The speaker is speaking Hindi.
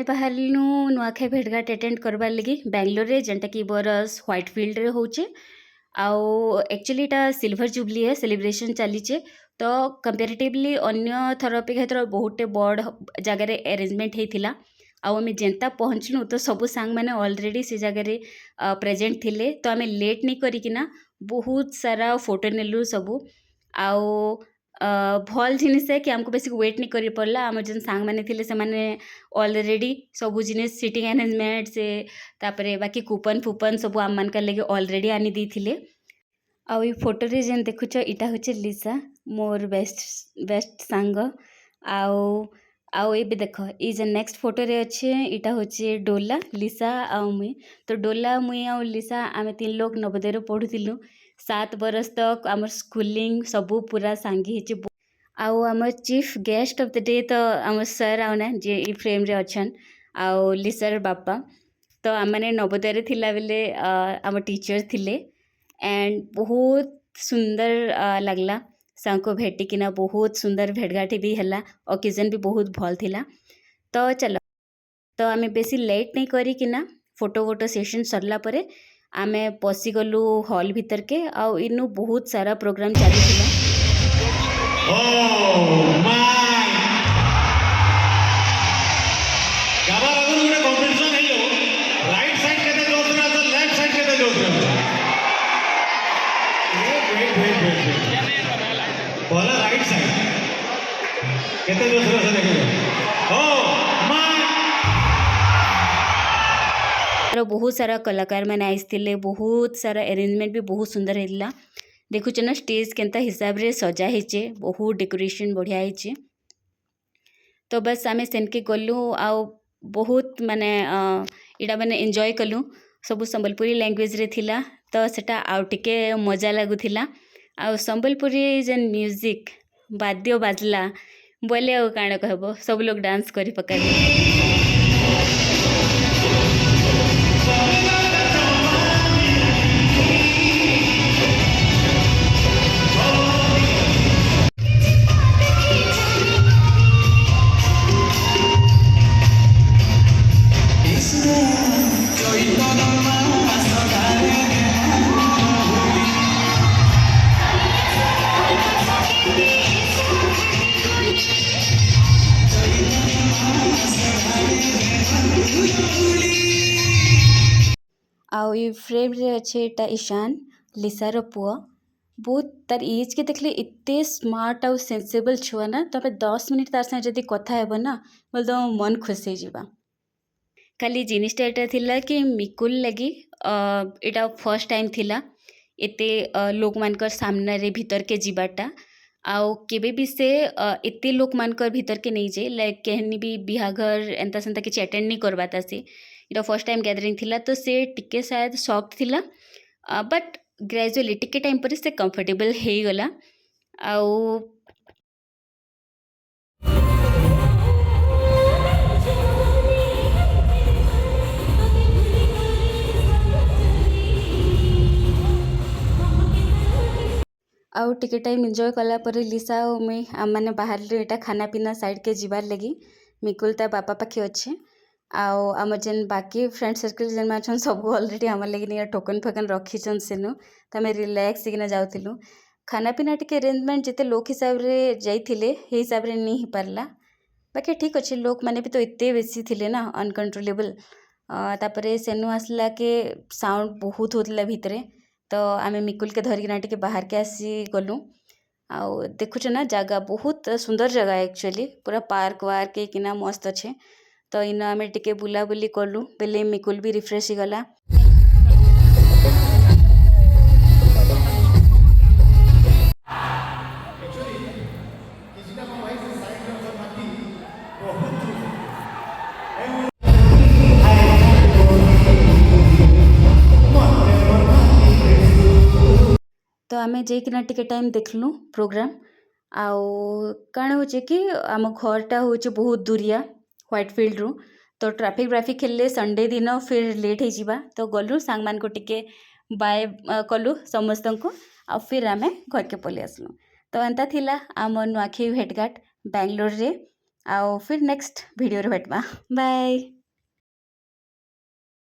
ବାହାରିଲୁ ନୂଆଖାଇ ଭେଟଘାଟ ଆଟେଣ୍ଡ करबार लगी बेंगलोर रे जेनटा कि बरस ह्वाइट फिल्ड रे होचे आउ एक्चुअली इटा सिल्वर जुबली है सेलिब्रेशन चलीचे तो कंपेरेटिवली अन्य थर अपेक्षा थर बहुते बड़ जगार अरेंजमेंट होता आउ आम जेनता पहुँचलु तो सबू सांग मैंने ऑलरेडी से जगार प्रेजेंट थिले तो आम लेट नहीं करिकिना बहुत सारा फोटो नेलु सबू आउ भल जिनिस है कि आमको बेसिक वेट नहीं करी पड़ला आम जेन सांग मैंने थिले से माने ऑलरेडी सबू जिनिस सीटिंग अरेंजमेंट से तापरे बाकी कूपन फूपन सब आम मान लगे ऑलरेडी आनी दी थिले आउ ई फोटो रे जेन देखुच इटा होचे लिसा मोर बेस्ट सांग आउ आउ एबे देख ई जे नेक्स्ट फोटो रे अच्छे इटा होचे डोला लिसा आउ मुई तो डोला मुई आउ लिसा आमे तीन लोग नवोदय रे पढ़ुथिलु 7 बरस तक आमर स्कूलिंग सबू पूरा सांगी हेचे आउ आमर chief guest of the day तो आमर सर आउना जे ई फ्रेम रे अछन आउ लिसर बापा तो आम मैंने नवोदय रे थिला बेले आम टीचर थिले एंड बहुत सुंदर लगला सांको भेटिकिना बहुत सुंदर भेटघाटी भी हला ओकेजन भी बहुत भल थिला तो चलो तो आम बेसी लेट नहीं करिकिना फोटो वोटो सेशन सरला परे आमे पशिगलु हॉल भीतर के आउ इनु बहुत सारा प्रोग्राम चालू थिला बहुत सारा कलाकार मैंने आइसथिले बहुत सारा अरेंजमेंट भी बहुत सुंदर हेला देखुच ना स्टेज केनता हिसाब रे सजा हेचे बहुत डेकोरेशन बढ़िया हेचे तो बस आमे सेनके गलु आउ बहुत माने इडा माने एंजॉय कलु सबु संबलपुरी लैंग्वेज रे थिला तो सेटा आउ टिके मजा लागुथिला आउ संबलपुरी जेन म्यूजिक वाद्य बाजला बोले आउ काण कहबो सब लोग डांस करि पकाबे आउ ई फ्रेम रे अच्छे एटा ईशान लिसार पुआ बहुत तार एज के देखले इतने स्मार्ट आउ सेंसिबल छुआ ना तो 10 मिनिट तार संगे जदी कथा हेबो ना बोल तो मन खुश हो जीवा खाली जिनिसटा एटा थिला कि मिकुल लगी एटा फर्स्ट टाइम थिला एते लोक मानकर सामने रे भीतर के जीवाटा आउ केबे भी से एते लोक मानकर भीतर के नहीं जे लाइक कहनी भी बिहाघर एंता सेंता किछि अटेंड नहीं करबाता से इटा फर्स्ट टाइम गैदरिंग थिला तो से टिके शायद शॉक थिला बट ग्रेजुअली टिके टाइम पर से कंफर्टेबल हे गला आउ आउ टिके टाइम एंजॉय कला पर लिसा और मुई आम मैंने बाहर एटा खाना पीना साइड के जीवार लगी मिकुल ता बापा पाखे अच्छे आउ आम जेन बाकी फ्रेंड सर्कल जेन अच्छा सब ऑलरेडी आम लगे नहीं टोकन फेकन रखीचन सेनु तो आम रिलैक्स होना जाऊँ खाना पीना टिके अरेंजमेंट जिते लोक हिसाब रे जाइथिले हे हिसाब रे नहीं पारला बाकी ठीक अच्छे लोक माने भी तो इतने बेसी थिले ना अनकंट्रोलेबल तापरे सेनु आसला के साउंड बहुत होतला भितरे तो आम मिकुल के धरिकिना टिके बाहर के आसी गलु आउ देखुछ ना जगह बहुत सुंदर जगह एक्चुअली पूरा पार्क वार्क किना मस्त अच्छे तो इन आम टिके बुलाबुली कलु बेले मिकुल भी रिफ्रेश गला तो आम जाइकिना टिके टाइम देखलु प्रोग्राम आउ कण हो कि आम घरटा हो बहुत दूरिया ह्वाइट फिल्ड रु तो ट्रैफिक व्राफिक खेलले संडे दिन फिर लेट हो जावा तो गलु सांग मान को टिके बाय कलु समस्त को आ फिर आम घर के पलि आसलु तो एंता थिला आम नुआखाई भेटघाट बेंगलोर रे ଆଉ ଫିର୍ ନେକ୍ସଟ ଭିଡ଼ିଓରେ ଭେଟବା। ବାଏ।